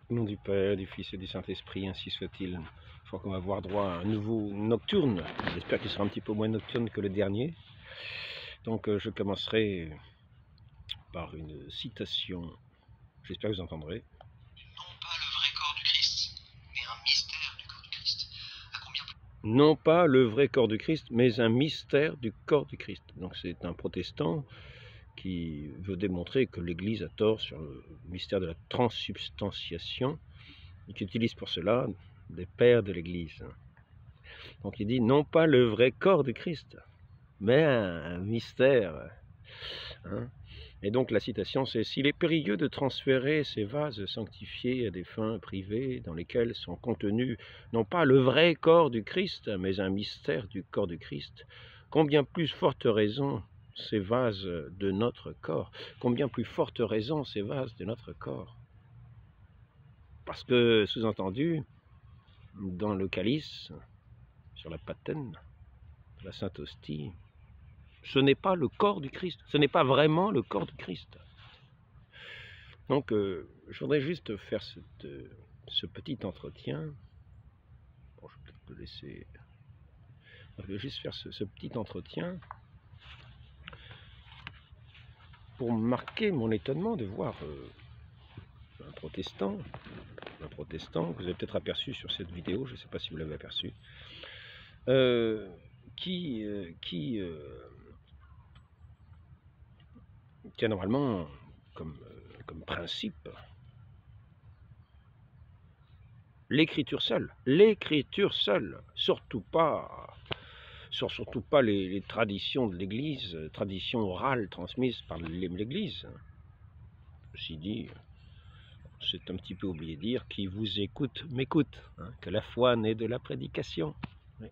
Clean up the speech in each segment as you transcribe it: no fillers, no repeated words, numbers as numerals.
Au nom du Père, du Fils et du Saint-Esprit, ainsi soit-il. Je crois qu'on va avoir droit à un nouveau nocturne. J'espère qu'il sera un petit peu moins nocturne que le dernier. Donc je commencerai par une citation. J'espère que vous entendrez. Non pas le vrai corps du Christ, mais un mystère du corps du Christ. Donc c'est un protestant qui veut démontrer que l'Église a tort sur le mystère de la transsubstantiation et qui utilise pour cela des pères de l'Église. Donc il dit non pas le vrai corps du Christ, mais un mystère. Hein. Et donc la citation c'est « S'il est périlleux de transférer ces vases sanctifiés à des fins privées dans lesquels sont contenus non pas le vrai corps du Christ, mais un mystère du corps du Christ, combien plus forte raison ces vases de notre corps, combien plus forte raison ces vases de notre corps. » Parce que, sous-entendu, dans le calice, sur la patène, la Sainte Hostie, ce n'est pas le corps du Christ, ce n'est pas vraiment le corps du Christ. Donc, je voudrais juste faire ce petit entretien. Bon, je vais peut-être le laisser. Je vais juste faire ce petit entretien pour marquer mon étonnement de voir un protestant que vous avez peut-être aperçu sur cette vidéo, je ne sais pas si vous l'avez aperçu, qui a normalement comme principe l'écriture seule, surtout pas les traditions de l'Église, traditions orales transmises par l'Église. Ceci dit, c'est un petit peu oublié de dire, qui vous écoute m'écoute, hein, que la foi naît de la prédication. Oui.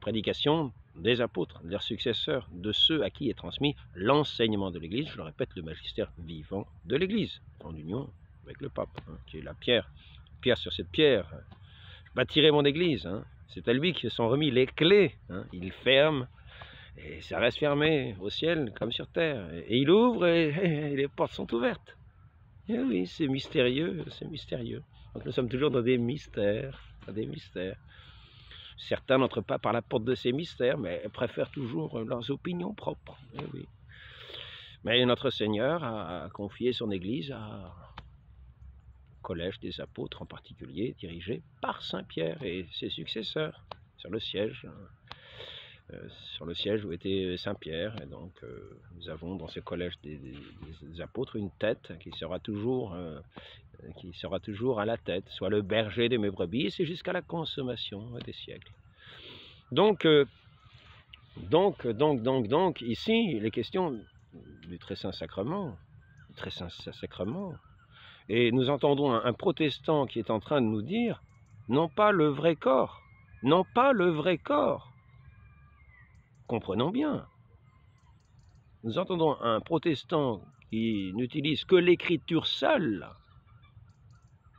Prédication des apôtres, de leurs successeurs, de ceux à qui est transmis l'enseignement de l'Église, je le répète, le magistère vivant de l'Église, en union avec le pape, hein, qui est la pierre sur cette pierre. Je bâtirai mon Église, hein. C'est à lui qui sont remis les clés, hein. Il ferme, et ça reste fermé au ciel comme sur terre, et il ouvre, et les portes sont ouvertes. Et oui, c'est mystérieux, c'est mystérieux. Donc nous sommes toujours dans des mystères, Certains n'entrent pas par la porte de ces mystères, mais préfèrent toujours leurs opinions propres. Et oui. Mais notre Seigneur a confié son Église au collège des apôtres en particulier, dirigé par Saint Pierre et ses successeurs, sur le siège où était Saint Pierre. Et donc nous avons dans ce collège des apôtres une tête qui sera toujours à la tête, soit le berger de mes brebis, et c'est jusqu'à la consommation des siècles. Donc, ici, il est question du très saint sacrement, et nous entendons un protestant qui est en train de nous dire, non pas le vrai corps, comprenons bien. Nous entendons un protestant qui n'utilise que l'écriture seule,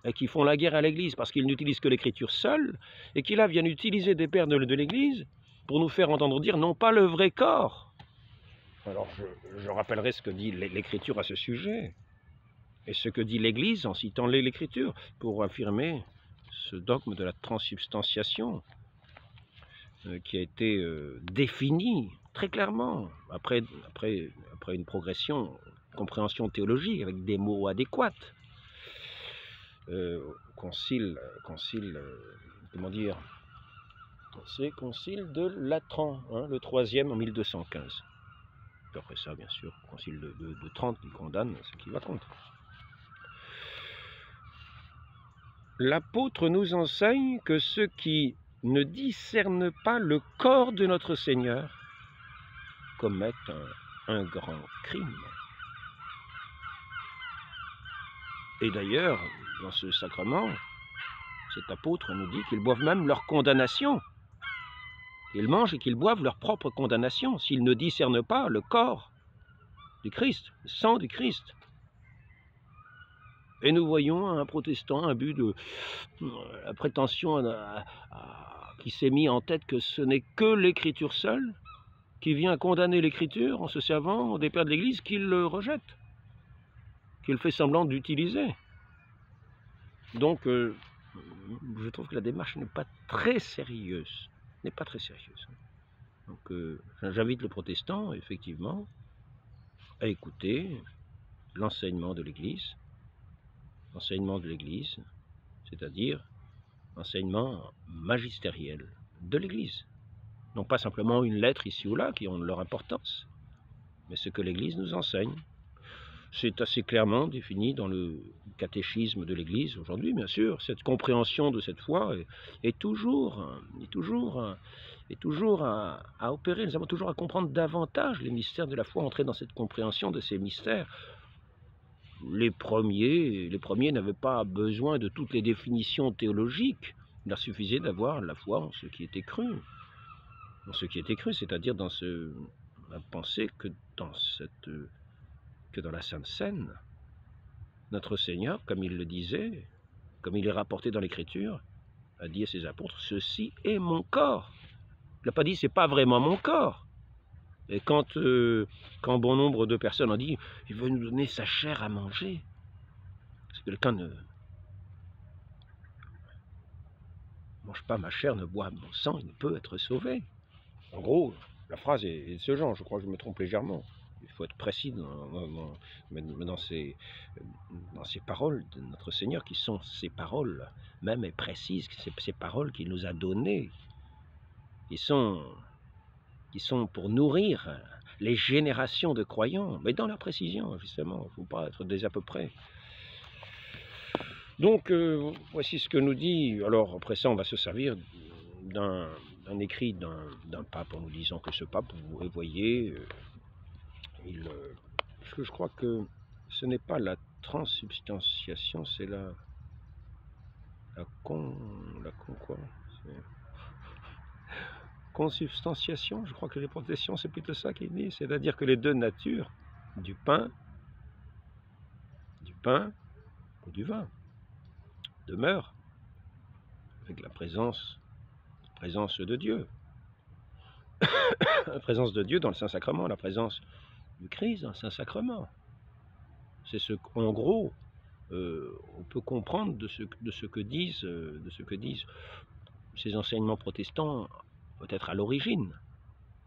et qui font la guerre à l'Église parce qu'ils n'utilisent que l'écriture seule, et qui là viennent utiliser des pères de l'Église pour nous faire entendre dire non pas le vrai corps. Alors je rappellerai ce que dit l'écriture à ce sujet, et ce que dit l'Église en citant l'écriture, pour affirmer ce dogme de la transsubstantiation qui a été défini très clairement, après une compréhension théologique avec des mots adéquats. Concile de Latran, hein, le 3e en 1215. Puis après ça, bien sûr, concile de Trente qui condamne ce qui va contre. L'apôtre nous enseigne que ceux qui ne discernent pas le corps de notre Seigneur commettent un grand crime. Et d'ailleurs, dans ce sacrement, cet apôtre nous dit qu'ils boivent même leur condamnation. Ils mangent et qu'ils boivent leur propre condamnation s'ils ne discernent pas le corps du Christ, le sang du Christ. Et nous voyons un protestant imbu de la prétention qui s'est mis en tête que ce n'est que l'écriture seule, qui vient condamner l'écriture en se servant des pères de l'Église qu'il le rejette, qu'il fait semblant d'utiliser. Donc, je trouve que la démarche n'est pas très sérieuse. N'est pas très sérieuse. Donc, j'invite le protestant, effectivement, à écouter l'enseignement de l'Église, c'est-à-dire l'enseignement magistériel de l'Église. Non pas simplement une lettre ici ou là qui ont leur importance, mais ce que l'Église nous enseigne. C'est assez clairement défini dans le catéchisme de l'Église aujourd'hui, bien sûr. Cette compréhension de cette foi est toujours à opérer. Nous avons toujours à comprendre davantage les mystères de la foi, entrer dans cette compréhension de ces mystères. Les premiers n'avaient pas besoin de toutes les définitions théologiques. Il leur suffisait d'avoir la foi en ce qui était cru. Dans ce qui était cru, c'est-à-dire dans la pensée que dans la Sainte Seine, notre Seigneur, comme il le disait, comme il est rapporté dans l'Écriture, a dit à ses apôtres, ceci est mon corps. Il n'a pas dit, c'est pas vraiment mon corps. Et quand bon nombre de personnes ont dit, il veut nous donner sa chair à manger, si quelqu'un ne mange pas ma chair, ne boit mon sang, il ne peut être sauvé. En gros, la phrase est de ce genre, je crois que je me trompe légèrement. Il faut être précis dans ces paroles de notre Seigneur, qui sont ces paroles même et précises, ces paroles qu'il nous a données, qui sont pour nourrir les générations de croyants, mais dans leur précision, justement, il ne faut pas être des à peu près. Donc, voici ce que nous dit, alors après ça, on va se servir d'un écrit d'un pape en nous disant que ce pape, vous voyez, parce que je crois que ce n'est pas la transsubstantiation, c'est la consubstantiation. Je crois que les protestants, c'est plutôt ça qu'il dit, c'est-à-dire que les deux natures du pain ou du vin demeurent avec la présence de Dieu. La présence de Dieu dans le Saint-Sacrement, la présence du Christ dans le Saint-Sacrement. C'est ce qu'en gros, on peut comprendre de ce que disent ces enseignements protestants, peut-être à l'origine.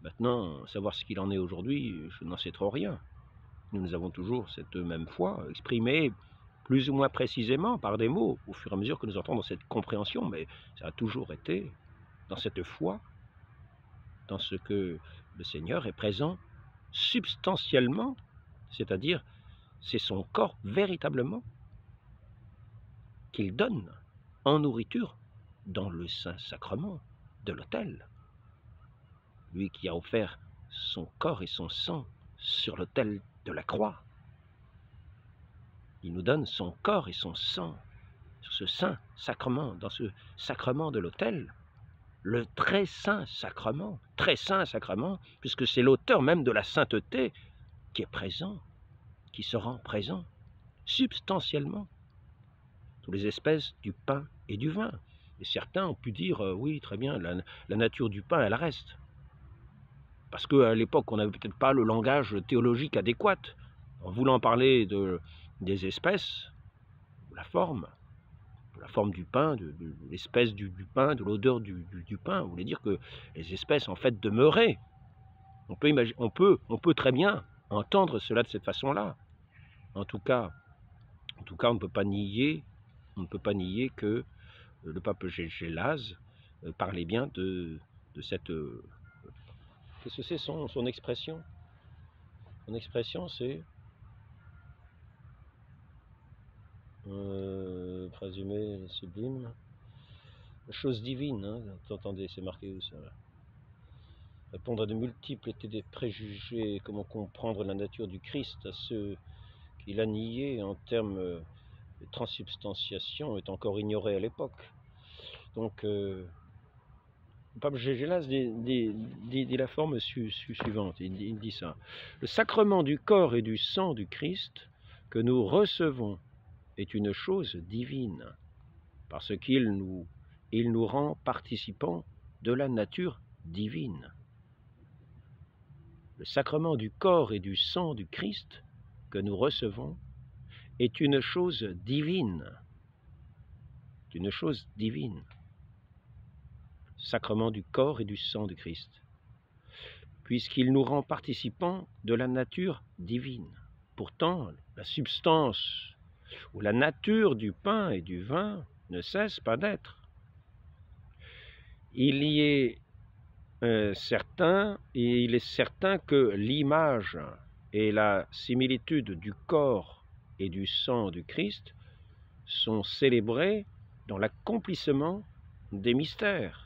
Maintenant, savoir ce qu'il en est aujourd'hui, je n'en sais trop rien. Nous avons toujours cette même foi exprimée plus ou moins précisément par des mots, au fur et à mesure que nous entrons dans cette compréhension, mais ça a toujours été dans cette foi, dans ce que le Seigneur est présent substantiellement, c'est-à-dire c'est son corps véritablement qu'il donne en nourriture dans le Saint-Sacrement de l'autel. Lui qui a offert son corps et son sang sur l'autel de la croix. Il nous donne son corps et son sang sur ce Saint-Sacrement, dans ce sacrement de l'autel, le très saint sacrement, puisque c'est l'auteur même de la sainteté qui est présent, qui se rend présent, substantiellement, sous les espèces du pain et du vin. Et certains ont pu dire, oui, très bien, la nature du pain, elle reste. Parce qu'à l'époque, on n'avait peut-être pas le langage théologique adéquat. En voulant parler des espèces, de la forme du pain, de l'espèce du pain, de l'odeur du pain, on voulait dire que les espèces, en fait, demeuraient. On peut très bien entendre cela de cette façon-là. En tout cas, on ne peut pas nier que le pape Gélase parlait bien de cette... Qu'est-ce que c'est son expression? Son expression, c'est... présumé sublime. Chose divine, hein, vous entendez, c'est marqué où ça? Répondre à de multiples étaient des préjugés, comment comprendre la nature du Christ à ceux qui l'a nié en termes de transsubstantiation est encore ignoré à l'époque. Donc, le pape Gélase dit la forme suivante, il dit ça. Le sacrement du corps et du sang du Christ que nous recevons est une chose divine, parce qu'il nous rend participants de la nature divine. Le sacrement du corps et du sang du Christ que nous recevons est une chose divine, une chose divine. Sacrement du corps et du sang du Christ, puisqu'il nous rend participants de la nature divine. Pourtant, la substance ou la nature du pain et du vin ne cesse pas d'être. Il est certain que l'image et la similitude du corps et du sang du Christ sont célébrées dans l'accomplissement des mystères.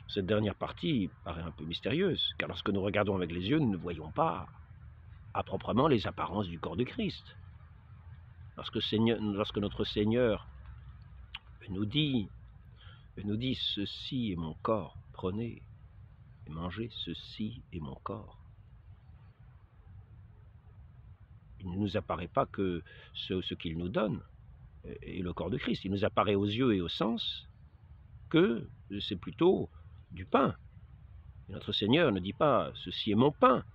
Cette dernière partie paraît un peu mystérieuse, car lorsque nous regardons avec les yeux, nous ne voyons pas à proprement les apparences du corps de Christ. Lorsque notre Seigneur nous dit « Ceci est mon corps, prenez et mangez, ceci est mon corps », il ne nous apparaît pas que ce qu'il nous donne est le corps de Christ. Il nous apparaît aux yeux et aux sens que c'est plutôt du pain. Et notre Seigneur ne dit pas « Ceci est mon pain »,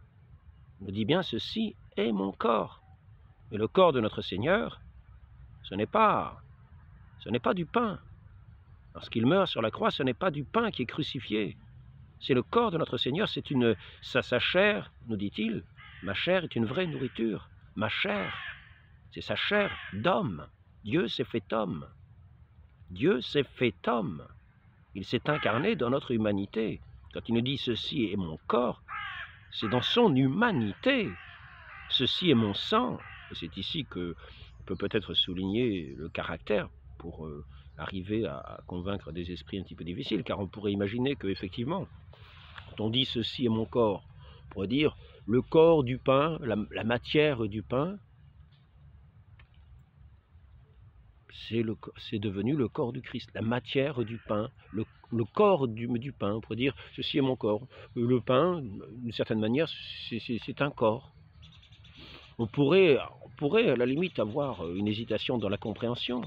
il nous dit bien « Ceci est mon corps ». Et le corps de notre Seigneur, ce n'est pas du pain. Lorsqu'il meurt sur la croix, ce n'est pas du pain qui est crucifié. C'est le corps de notre Seigneur, c'est sa chair, nous dit-il. Ma chair est une vraie nourriture. Ma chair, c'est sa chair d'homme. Dieu s'est fait homme. Dieu s'est fait homme. Il s'est incarné dans notre humanité. Quand il nous dit « Ceci est mon corps », c'est dans son humanité. Ceci est mon sang. Et c'est ici que on peut peut-être souligner le caractère pour arriver à convaincre des esprits un petit peu difficiles, car on pourrait imaginer qu'effectivement, quand on dit « ceci est mon corps », on pourrait dire le corps du pain, la matière du pain, c'est devenu le corps du Christ, la matière du pain, le corps du pain. On pourrait dire « ceci est mon corps ». Le pain, d'une certaine manière, c'est un corps. On pourrait à la limite avoir une hésitation dans la compréhension.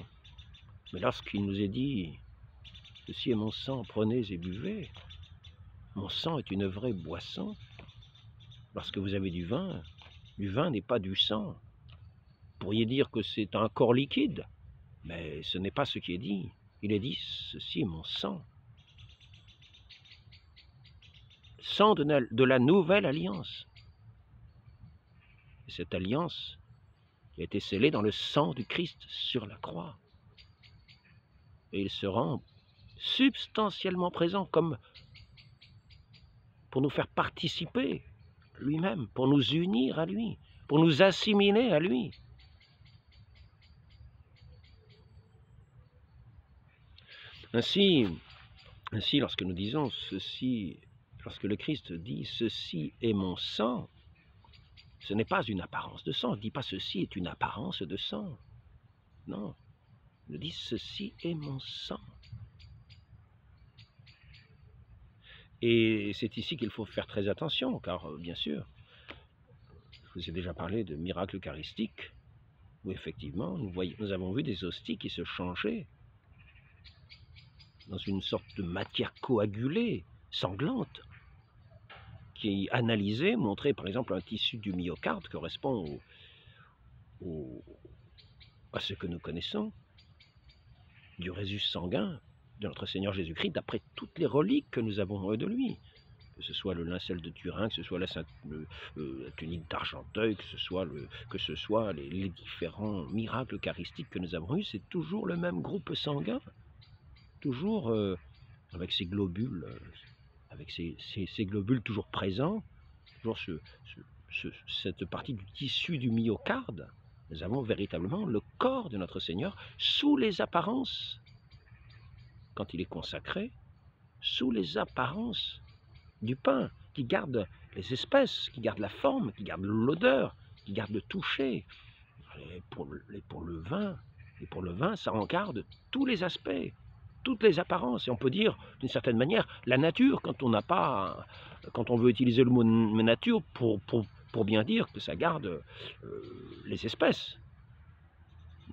Mais lorsqu'il nous est dit « Ceci est mon sang, prenez et buvez », mon sang est une vraie boisson. Lorsque vous avez du vin n'est pas du sang. Vous pourriez dire que c'est un corps liquide, mais ce n'est pas ce qui est dit. Il est dit « Ceci est mon sang ». Sang de la nouvelle alliance. Et cette alliance a été scellée dans le sang du Christ sur la croix. Et il se rend substantiellement présent comme pour nous faire participer lui-même, pour nous unir à lui, pour nous assimiler à lui. Ainsi, lorsque nous disons ceci, lorsque le Christ dit « ceci est mon sang », ce n'est pas une apparence de sang. Il ne dit pas « ceci est une apparence de sang ». Non, il dit « ceci est mon sang ». Et c'est ici qu'il faut faire très attention, car bien sûr, je vous ai déjà parlé de miracle eucharistique, où effectivement nous avons vu des hosties qui se changeaient dans une sorte de matière coagulée, sanglante, qui analysait, montrait par exemple un tissu du myocarde correspond à ce que nous connaissons du résus sanguin de notre Seigneur Jésus-Christ, d'après toutes les reliques que nous avons de lui, que ce soit le linceul de Turin, que ce soit la tunique d'Argenteuil, que ce soit les différents miracles eucharistiques que nous avons eus, c'est toujours le même groupe sanguin, toujours avec ces globules, ces globules toujours présents, toujours cette partie du tissu du myocarde. Nous avons véritablement le corps de notre Seigneur sous les apparences, quand il est consacré, sous les apparences du pain, qui garde les espèces, qui garde la forme, qui garde l'odeur, qui garde le toucher. Et pour le vin, ça en garde tous les aspects, toutes les apparences. Et on peut dire, d'une certaine manière, la nature, quand on veut utiliser le mot nature pour bien dire que ça garde les espèces.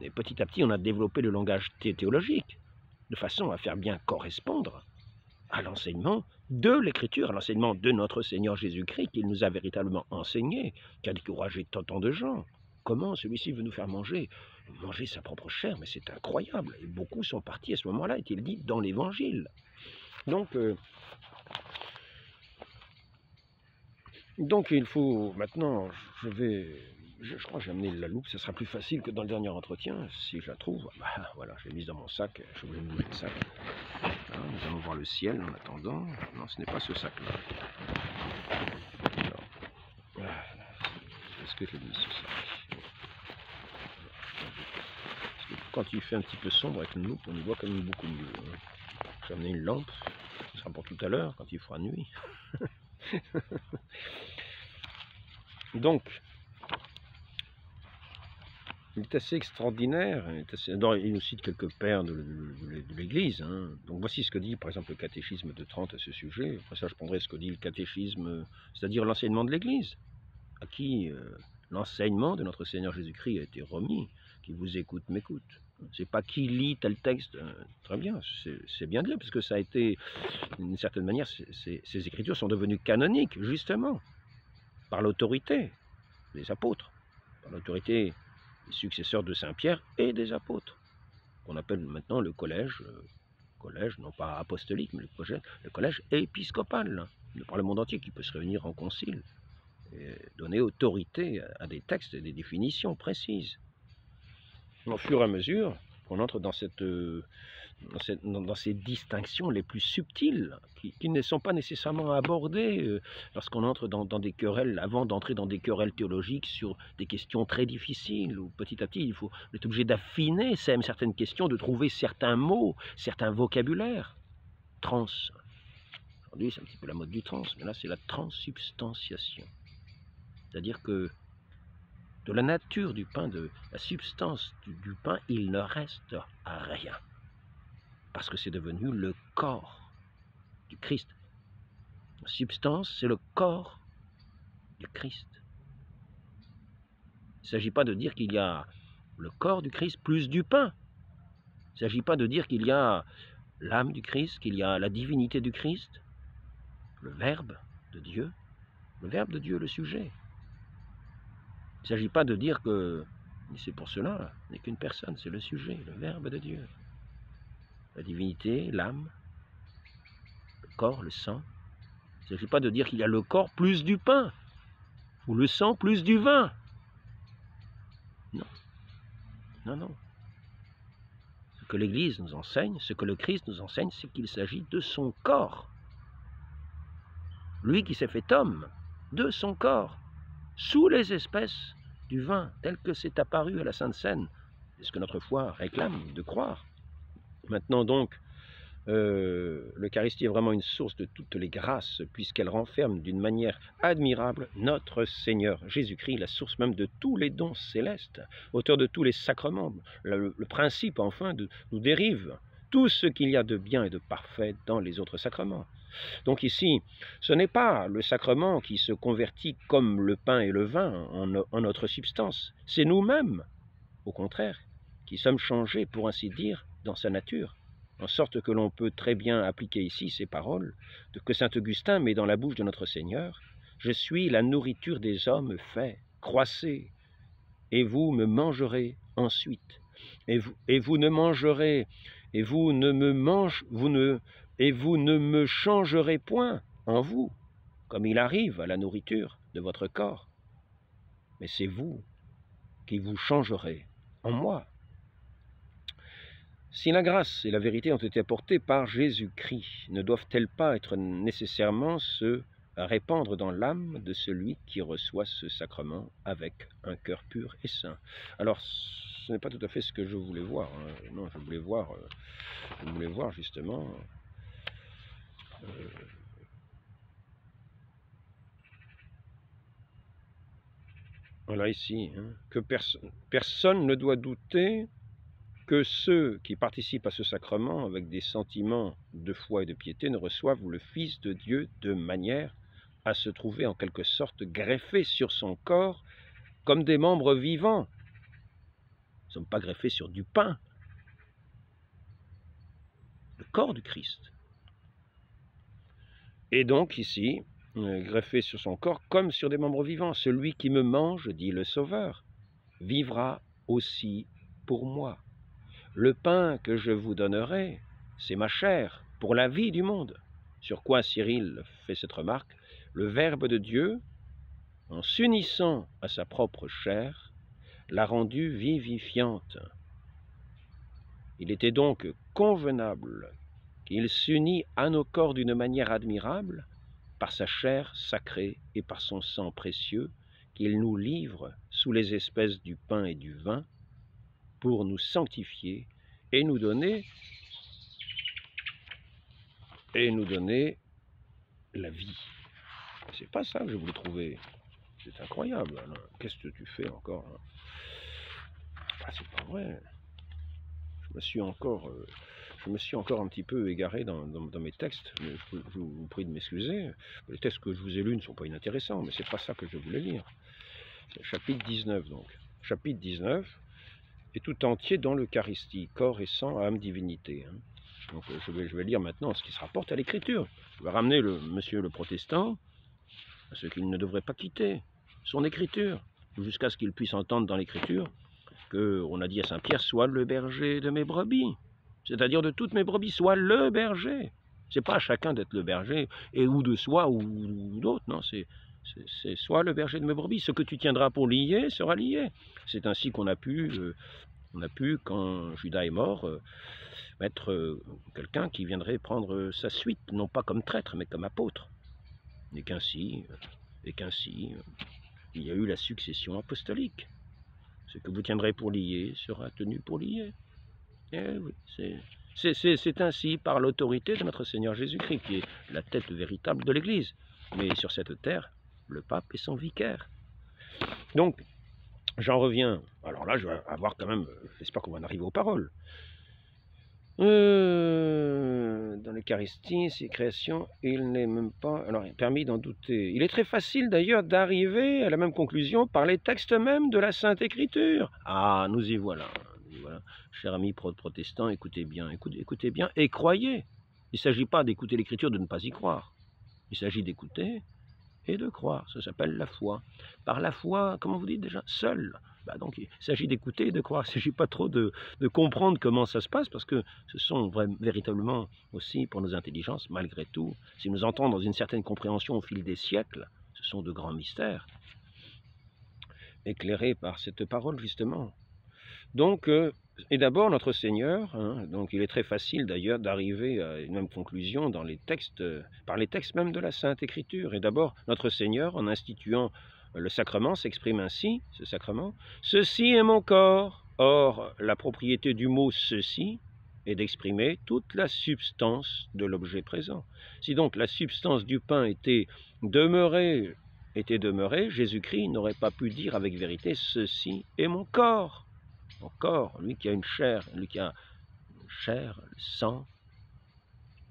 Et petit à petit, on a développé le langage théologique, de façon à faire bien correspondre à l'enseignement de l'Écriture, à l'enseignement de notre Seigneur Jésus-Christ, qu'il nous a véritablement enseigné, qui a découragé tant de gens. Comment celui-ci veut nous faire manger manger sa propre chair, mais c'est incroyable. Et beaucoup sont partis à ce moment-là, est-il dit, dans l'Évangile. Donc il faut maintenant, je crois que j'ai amené la loupe, ce sera plus facile que dans le dernier entretien, si je la trouve. Bah, voilà, je l'ai mise dans mon sac, je voulais bouger le sac. Alors, nous allons voir le ciel en attendant. Non, ce n'est pas ce sac-là. Est-ce que je l'ai mis ce sac? Parce que quand il fait un petit peu sombre avec une loupe, on y voit quand même beaucoup mieux. J'ai amené une lampe, ce sera pour tout à l'heure, quand il fera nuit. Donc, il est assez extraordinaire. Il nous cite quelques pères de l'Église. Hein. Donc voici ce que dit par exemple le catéchisme de Trente à ce sujet. Après ça, je prendrai ce que dit le catéchisme, c'est-à-dire l'enseignement de l'Église, à qui l'enseignement de notre Seigneur Jésus-Christ a été remis. Qui vous écoute, m'écoute. C'est pas qui lit tel texte. Très bien, c'est bien de lire, parce que ça a été, d'une certaine manière, ces écritures sont devenues canoniques, justement, par l'autorité des apôtres, par l'autorité des successeurs de Saint-Pierre et des apôtres, qu'on appelle maintenant le collège, non pas apostolique, mais le collège épiscopal, par le monde entier, qui peut se réunir en concile, et donner autorité à des textes et des définitions précises. Au fur et à mesure qu'on entre dans ces distinctions les plus subtiles, qui ne sont pas nécessairement abordées lorsqu'on entre dans des querelles, avant d'entrer dans des querelles théologiques sur des questions très difficiles, où petit à petit, on est obligé d'affiner certaines questions, de trouver certains mots, certains vocabulaires. Aujourd'hui, c'est un petit peu la mode du trans, mais là, c'est la transsubstantiation. C'est-à-dire que de la nature du pain, de la substance du pain, il ne reste rien. Parce que c'est devenu le corps du Christ. La substance, c'est le corps du Christ. Il ne s'agit pas de dire qu'il y a le corps du Christ plus du pain. Il ne s'agit pas de dire qu'il y a l'âme du Christ, qu'il y a la divinité du Christ, le Verbe de Dieu, le sujet. Il ne s'agit pas de dire que, c'est pour cela, n'est qu'une personne, c'est le sujet, le Verbe de Dieu. La divinité, l'âme, le corps, le sang. Il ne s'agit pas de dire qu'il y a le corps plus du pain, ou le sang plus du vin. Non, non, non. Ce que l'Église nous enseigne, ce que le Christ nous enseigne, c'est qu'il s'agit de son corps. Lui qui s'est fait homme, de son corps, sous les espèces du vin, tel que c'est apparu à la Sainte Seine. C'est ce que notre foi réclame de croire. Maintenant donc, l'Eucharistie est vraiment une source de toutes les grâces, puisqu'elle renferme d'une manière admirable notre Seigneur Jésus-Christ, la source même de tous les dons célestes, auteur de tous les sacrements. Le principe, enfin, nous dérive tout ce qu'il y a de bien et de parfait dans les autres sacrements. Donc ici, ce n'est pas le sacrement qui se convertit comme le pain et le vin en notre substance, c'est nous-mêmes, au contraire, qui sommes changés, pour ainsi dire, dans sa nature, en sorte que l'on peut très bien appliquer ici ces paroles que saint Augustin met dans la bouche de notre Seigneur. « Je suis la nourriture des hommes faits, croissez, et vous me mangerez ensuite. Et vous ne mangerez, et vous ne me changerez point en vous, comme il arrive à la nourriture de votre corps. Mais c'est vous qui vous changerez en moi. » Si la grâce et la vérité ont été apportées par Jésus-Christ, ne doivent-elles pas être nécessairement se répandre dans l'âme de celui qui reçoit ce sacrement avec un cœur pur et saint? Alors, ce n'est pas tout à fait ce que je voulais voir. Hein. Non, je voulais voir justement voilà ici, hein, que personne ne doit douter que ceux qui participent à ce sacrement avec des sentiments de foi et de piété ne reçoivent le Fils de Dieu de manière à se trouver en quelque sorte greffés sur son corps comme des membres vivants. Nous ne sommes pas greffés sur du pain. Le corps du Christ. Et donc ici, greffé sur son corps comme sur des membres vivants. Celui qui me mange, dit le Sauveur, vivra aussi pour moi. Le pain que je vous donnerai, c'est ma chair, pour la vie du monde. » Sur quoi Cyril fait cette remarque: le Verbe de Dieu, en s'unissant à sa propre chair, l'a rendue vivifiante. Il était donc convenable qu'il s'unit à nos corps d'une manière admirable, par sa chair sacrée et par son sang précieux, qu'il nous livre sous les espèces du pain et du vin, pour nous sanctifier et nous donner la vie. C'est pas ça que je voulais trouver. C'est incroyable. Qu'est-ce que tu fais encore, hein? Ah, c'est pas vrai. Je me suis encore un petit peu égaré dans mes textes. Mais je vous prie de m'excuser. Les textes que je vous ai lus ne sont pas inintéressants, mais c'est pas ça que je voulais lire. C'est chapitre 19 donc. Chapitre 19 est tout entier dans l'Eucharistie, corps et sang, âme, divinité. Hein. Donc je vais lire maintenant ce qui se rapporte à l'Écriture. Je vais ramener monsieur le protestant à ce qu'il ne devrait pas quitter, son Écriture, jusqu'à ce qu'il puisse entendre dans l'Écriture qu'on a dit à Saint Pierre: sois le berger de mes brebis, c'est-à-dire de toutes mes brebis, sois le berger. C'est pas à chacun d'être le berger, et ou de soi ou d'autres, non, c'est sois le berger de mes brebis. Ce que tu tiendras pour lié sera lié. C'est ainsi qu'on a pu, quand Judas est mort, mettre quelqu'un qui viendrait prendre sa suite, non pas comme traître, mais comme apôtre. Et qu'ainsi, il y a eu la succession apostolique. Ce que vous tiendrez pour lié sera tenu pour lié. Eh oui, c'est ainsi par l'autorité de notre Seigneur Jésus-Christ, qui est la tête véritable de l'Église. Mais sur cette terre, le pape est son vicaire. Donc, j'en reviens. Alors là, je vais avoir quand même, j'espère qu'on va en arriver aux paroles. Dans l'Eucharistie, ces créations, il n'est même pas... Alors, il est permis d'en douter. Il est très facile d'ailleurs d'arriver à la même conclusion par les textes mêmes de la Sainte Écriture. Ah, nous y voilà. Cher ami protestant, écoutez bien et croyez. Il ne s'agit pas d'écouter l'Écriture, de ne pas y croire. Il s'agit d'écouter et de croire. Ça s'appelle la foi. Par la foi, comment vous dites déjà? Seul. Donc il s'agit d'écouter et de croire. Il ne s'agit pas trop de comprendre comment ça se passe, parce que ce sont véritablement aussi pour nos intelligences, malgré tout, si nous entrons dans une certaine compréhension au fil des siècles, ce sont de grands mystères, éclairés par cette parole justement. Donc, et d'abord notre Seigneur, hein, donc il est très facile d'ailleurs d'arriver à une même conclusion dans les textes, par les textes même de la Sainte Écriture. Et d'abord notre Seigneur, en instituant le sacrement, s'exprime ainsi, ce sacrement: « Ceci est mon corps ». Or, la propriété du mot « ceci » est d'exprimer toute la substance de l'objet présent. Si donc la substance du pain était demeurée, Jésus-Christ n'aurait pas pu dire avec vérité « ceci est mon corps ». Mon corps, lui qui a une chair, lui qui a une chair, le sang,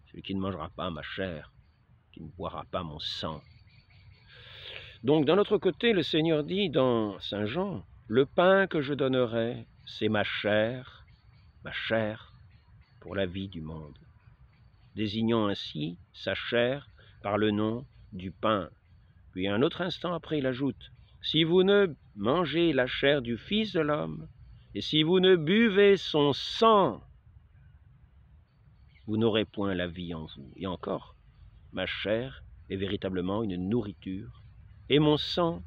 celui qui ne mangera pas ma chair, qui ne boira pas mon sang. Donc d'un autre côté, le Seigneur dit dans Saint Jean: « Le pain que je donnerai, c'est ma chair pour la vie du monde », désignant ainsi sa chair par le nom du pain. Puis un autre instant après, il ajoute: « Si vous ne mangez la chair du Fils de l'homme, et si vous ne buvez son sang, vous n'aurez point la vie en vous. » Et encore, ma chair est véritablement une nourriture, et mon sang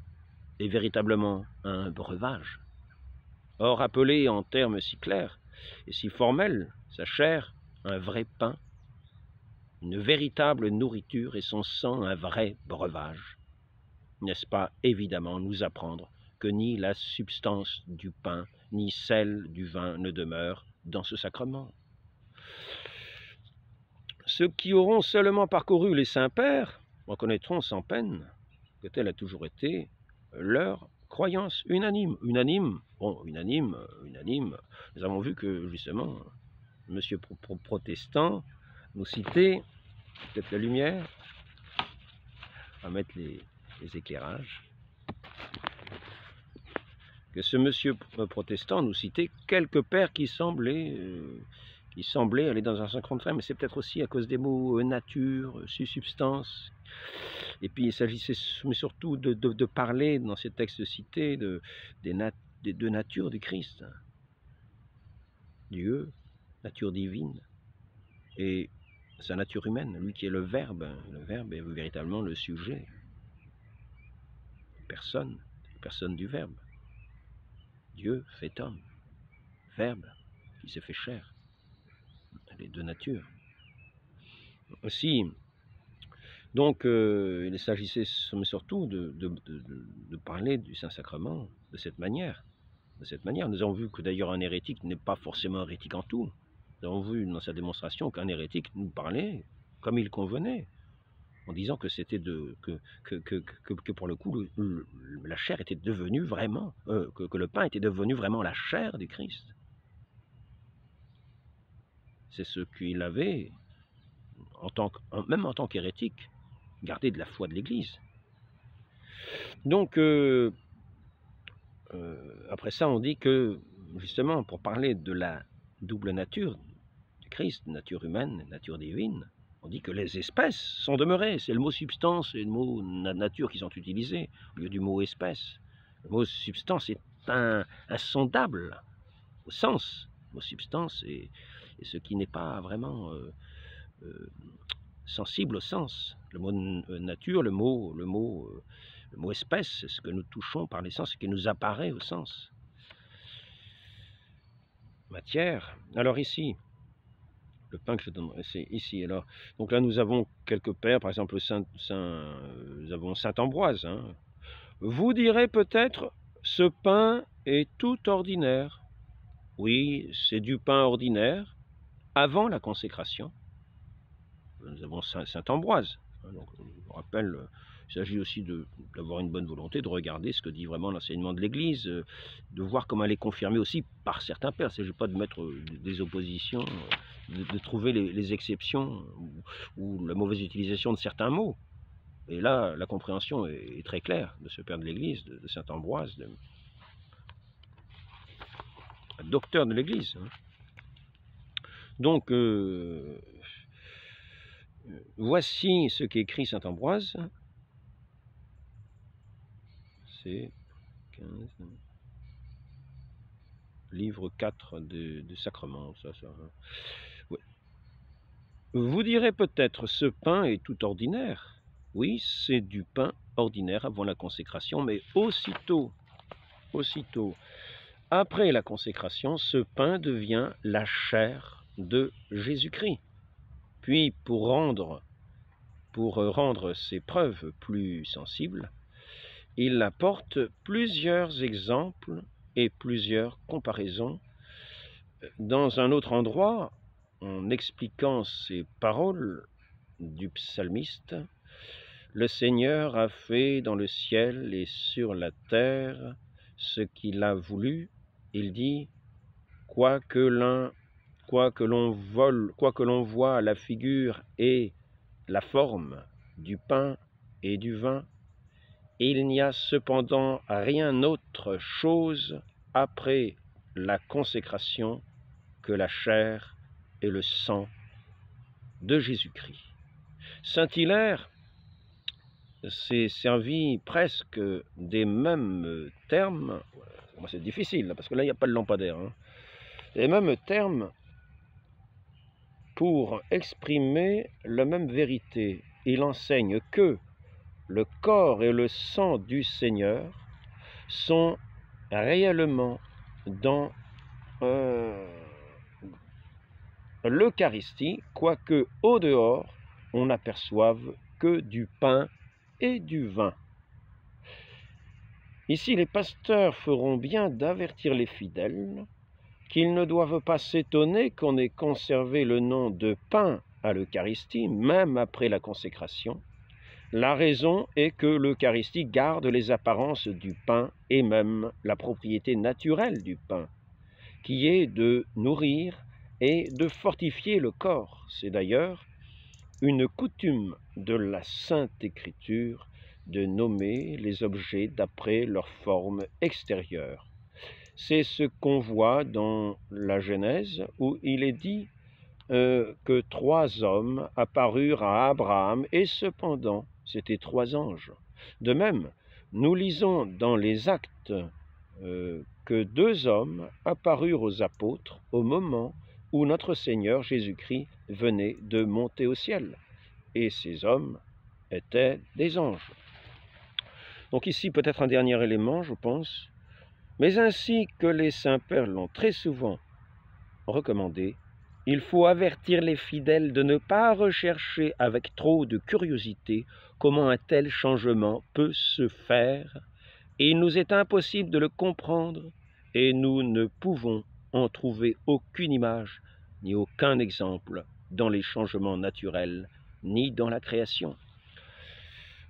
est véritablement un breuvage. Or, appelé en termes si clairs et si formels, sa chair, un vrai pain, une véritable nourriture, et son sang, un vrai breuvage. N'est-ce pas évidemment nous apprendre que ni la substance du pain, ni celle du vin ne demeurent dans ce sacrement? Ceux qui auront seulement parcouru les saints pères reconnaîtront sans peine que telle a toujours été leur croyance unanime. Unanime. Nous avons vu que justement, monsieur protestant nous citait, peut-être la lumière, on va mettre les éclairages, que ce monsieur protestant nous citait quelques pères qui semblaient aller dans un sens contraire, mais c'est peut-être aussi à cause des mots nature, substance. Et puis il s'agissait surtout de parler dans ces textes cités de nature du Christ. Dieu, nature divine, et sa nature humaine, lui qui est le Verbe est véritablement le sujet, personne du Verbe. Dieu fait homme, Verbe qui s'est fait chair, les deux natures. Aussi, donc, il s'agissait surtout de parler du Saint-Sacrement de cette manière. Nous avons vu que d'ailleurs un hérétique n'est pas forcément hérétique en tout. Nous avons vu dans sa démonstration qu'un hérétique nous parlait comme il convenait, en disant que c'était que pour le coup la chair était devenue vraiment, que le pain était devenu vraiment la chair du Christ. C'est ce qu'il avait, même en tant qu'hérétique, gardé de la foi de l'Église. Donc, après ça, on dit que, justement, pour parler de la double nature du Christ, nature humaine, nature divine, on dit que les espèces sont demeurées. C'est le mot substance et le mot nature qui sont utilisés, au lieu du mot espèce. Le mot substance est insondable au sens. Le mot substance est ce qui n'est pas vraiment sensible au sens. Le mot nature, le mot espèce, c'est ce que nous touchons par les sens, ce qui nous apparaît au sens. Matière. Alors ici, le pain que je donne, c'est ici. Alors, donc là, nous avons quelques pères, par exemple, nous avons Saint Ambroise. Hein. Vous direz peut-être, ce pain est tout ordinaire. Oui, c'est du pain ordinaire avant la consécration. Nous avons Saint Ambroise. Donc, je vous rappelle, il s'agit aussi d'avoir une bonne volonté, de regarder ce que dit vraiment l'enseignement de l'Église, de voir comment elle est confirmée aussi par certains pères. Il ne s'agit pas de mettre des oppositions, de trouver les exceptions ou la mauvaise utilisation de certains mots. Et là, la compréhension est très claire de ce père de l'Église, de Saint Ambroise, docteur de l'Église. Hein. Donc, voici ce qu'écrit Saint Ambroise. C'est 15, livre 4 du sacrement. Ça. Ouais. Vous direz peut-être, ce pain est tout ordinaire. Oui, c'est du pain ordinaire avant la consécration, mais aussitôt, après la consécration, ce pain devient la chair de Jésus-Christ. Puis, pour rendre ces preuves plus sensibles, il apporte plusieurs exemples et plusieurs comparaisons. Dans un autre endroit, en expliquant ces paroles du psalmiste, le Seigneur a fait dans le ciel et sur la terre ce qu'il a voulu. Il dit, quoi que l'on voit la figure et la forme du pain et du vin, il n'y a cependant rien autre chose après la consécration que la chair et le sang de Jésus-Christ. Saint Hilaire s'est servi presque des mêmes termes, c'est difficile parce que là il n'y a pas de lampadaire, hein. Les mêmes termes pour exprimer la même vérité. Il enseigne que le corps et le sang du Seigneur sont réellement dans l'Eucharistie, quoique au dehors, on n'aperçoive que du pain et du vin. Ici, les pasteurs feront bien d'avertir les fidèles qu'ils ne doivent pas s'étonner qu'on ait conservé le nom de pain à l'Eucharistie, même après la consécration. La raison est que l'Eucharistie garde les apparences du pain et même la propriété naturelle du pain, qui est de nourrir et de fortifier le corps. C'est d'ailleurs une coutume de la Sainte Écriture de nommer les objets d'après leur forme extérieure. C'est ce qu'on voit dans la Genèse où il est dit que 3 hommes apparurent à Abraham et cependant c'était 3 anges. De même, nous lisons dans les Actes que deux hommes apparurent aux apôtres au moment où notre Seigneur Jésus-Christ venait de monter au ciel. Et ces hommes étaient des anges. Donc ici, peut-être un dernier élément, je pense. Mais ainsi que les saints-pères l'ont très souvent recommandé, il faut avertir les fidèles de ne pas rechercher avec trop de curiosité comment un tel changement peut se faire, et il nous est impossible de le comprendre, et nous ne pouvons en trouver aucune image, ni aucun exemple dans les changements naturels, ni dans la création.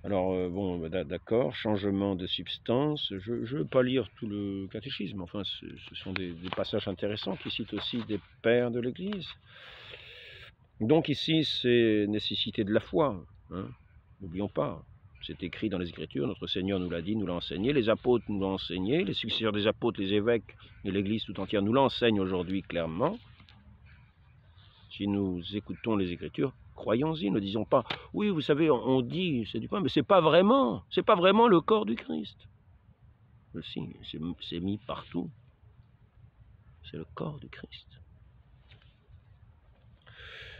Alors, bon, d'accord, changement de substance, je ne veux pas lire tout le catéchisme, enfin, ce sont des passages intéressants qui citent aussi des pères de l'Église. Donc ici, c'est nécessité de la foi, hein, n'oublions pas, c'est écrit dans les Écritures, notre Seigneur nous l'a dit, nous l'a enseigné, les apôtres nous l'ont enseigné, les successeurs des apôtres, les évêques et l'Église tout entière nous l'enseignent aujourd'hui clairement. Si nous écoutons les Écritures, croyons-y, ne disons pas, oui, vous savez, on dit, c'est du pain, mais c'est pas vraiment le corps du Christ. Si, c'est mis partout. C'est le corps du Christ.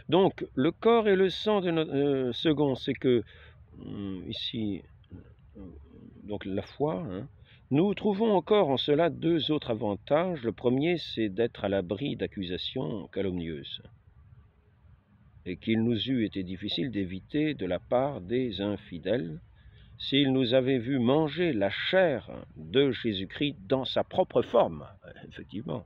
Donc, le corps et le sang de notre second, c'est que, ici, donc la foi, hein, nous trouvons encore en cela deux autres avantages. Le premier, c'est d'être à l'abri d'accusations calomnieuses, et qu'il nous eût été difficile d'éviter de la part des infidèles, s'ils nous avaient vu manger la chair de Jésus-Christ dans sa propre forme, effectivement.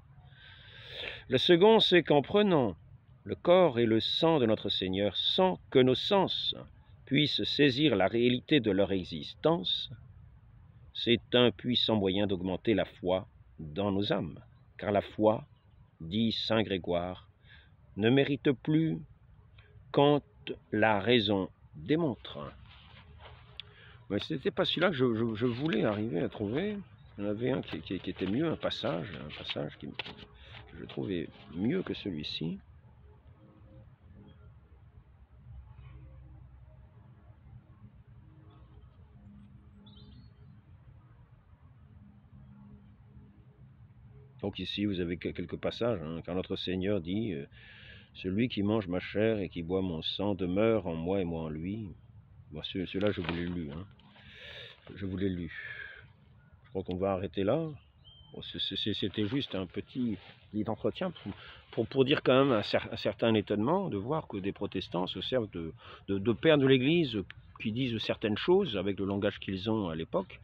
Le second, c'est qu'en prenant le corps et le sang de notre Seigneur sans que nos sens puissent saisir la réalité de leur existence, c'est un puissant moyen d'augmenter la foi dans nos âmes, car la foi, dit saint Grégoire, ne mérite plus quand la raison démontre. Mais ce n'était pas celui-là que je voulais arriver à trouver. Il y en avait un qui était mieux, un passage que je trouvais mieux que celui-ci. Donc ici, vous avez quelques passages, hein, quand notre Seigneur dit « Celui qui mange ma chair et qui boit mon sang demeure en moi et moi en lui ». Bon, celui-là, je vous l'ai lu. Hein. Je vous l'ai lu. Je crois qu'on va arrêter là. Bon, c'était juste un petit entretien pour dire quand même un certain étonnement de voir que des protestants se servent de pères de l'Église qui disent certaines choses avec le langage qu'ils ont à l'époque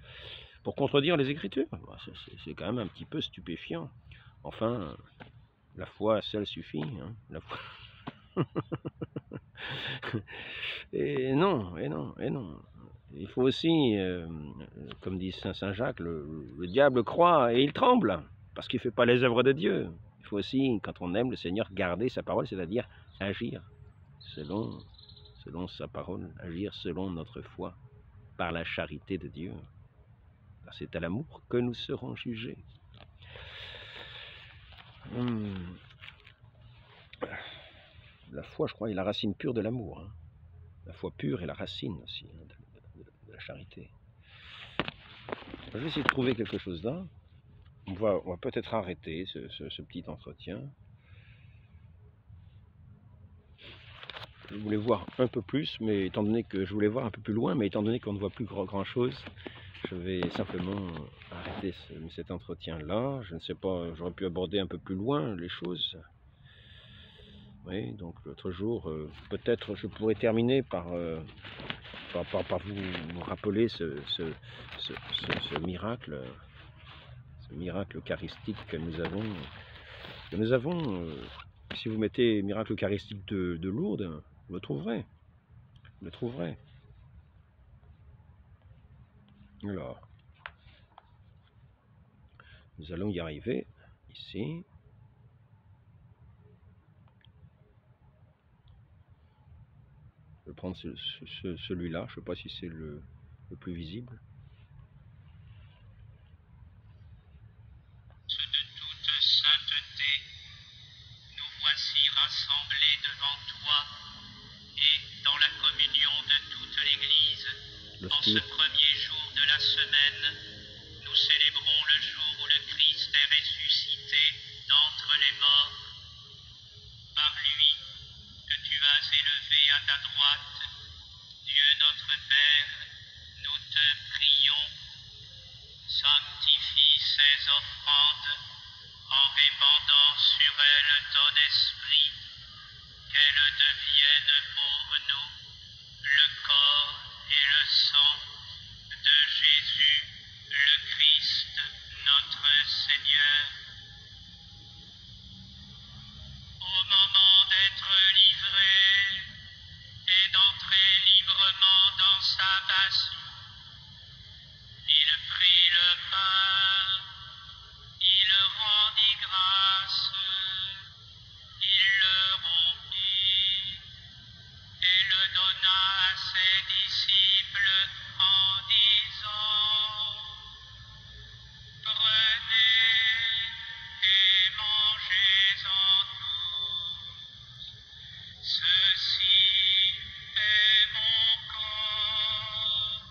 pour contredire les Écritures. C'est quand même un petit peu stupéfiant. Enfin, la foi seule suffit. Hein, la foi. Et non. Il faut aussi, comme dit Saint Jacques, le diable croit et il tremble, parce qu'il ne fait pas les œuvres de Dieu. Il faut aussi, quand on aime le Seigneur, garder sa parole, c'est-à-dire agir selon sa parole, agir selon notre foi, par la charité de Dieu. C'est à l'amour que nous serons jugés. La foi, je crois, est la racine pure de l'amour. Hein. La foi pure est la racine aussi de la charité. Je vais essayer de trouver quelque chose là. On va peut-être arrêter ce petit entretien. Je voulais voir un peu plus, mais étant donné que je voulais voir un peu plus loin, mais étant donné qu'on ne voit plus grand-chose, je vais simplement arrêter cet entretien-là. Je ne sais pas, j'aurais pu aborder un peu plus loin les choses. Oui, donc l'autre jour, peut-être je pourrais terminer par vous rappeler ce miracle eucharistique que nous avons. Si vous mettez miracle eucharistique de Lourdes, vous le trouverez. Alors, nous allons y arriver ici. Je vais prendre celui-là, je ne sais pas si c'est le plus visible. De toute sainteté, nous voici rassemblés devant toi et dans la communion de toute l'Église. En ce premier jour de la semaine, nous célébrons le jour où le Christ est droite. Dieu notre Père, nous te prions, sanctifie ces offrandes en répandant sur elles ton esprit, qu'elles deviennent pour nous le corps et le sang de Jésus, le Christ, notre Seigneur. Au moment d'être livré et d'entrer librement dans sa passion, il prit le pain, il rendit grâce, il le rompit et le donna à ses disciples en disant: Prenez et mangez-en tous. Ceci est mon corps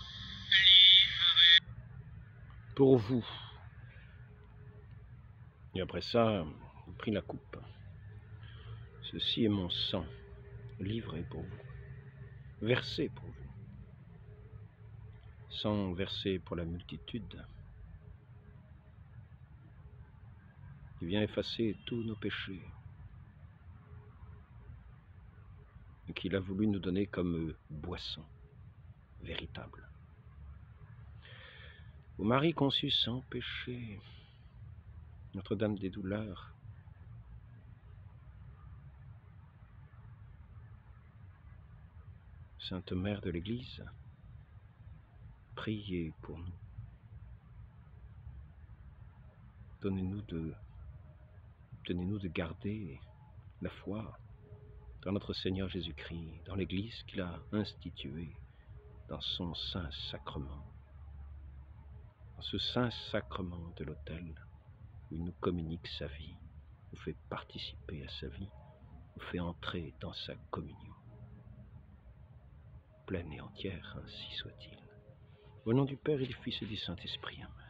livré. Pour vous. Et après ça, il prit la coupe. Ceci est mon sang, livré pour vous, versé pour vous. Sang versé pour la multitude, qui vient effacer tous nos péchés, et qu'il a voulu nous donner comme boisson véritable. Ô Marie conçue sans péché, Notre-Dame des douleurs, Sainte Mère de l'Église, priez pour nous. Obtenez-nous de garder la foi dans notre Seigneur Jésus-Christ, dans l'Église qu'il a instituée, dans son saint sacrement, dans ce saint sacrement de l'autel, où il nous communique sa vie, nous fait participer à sa vie, nous fait entrer dans sa communion. Pleine et entière, ainsi soit-il. Au nom du Père et du Fils et du Saint-Esprit. Amen.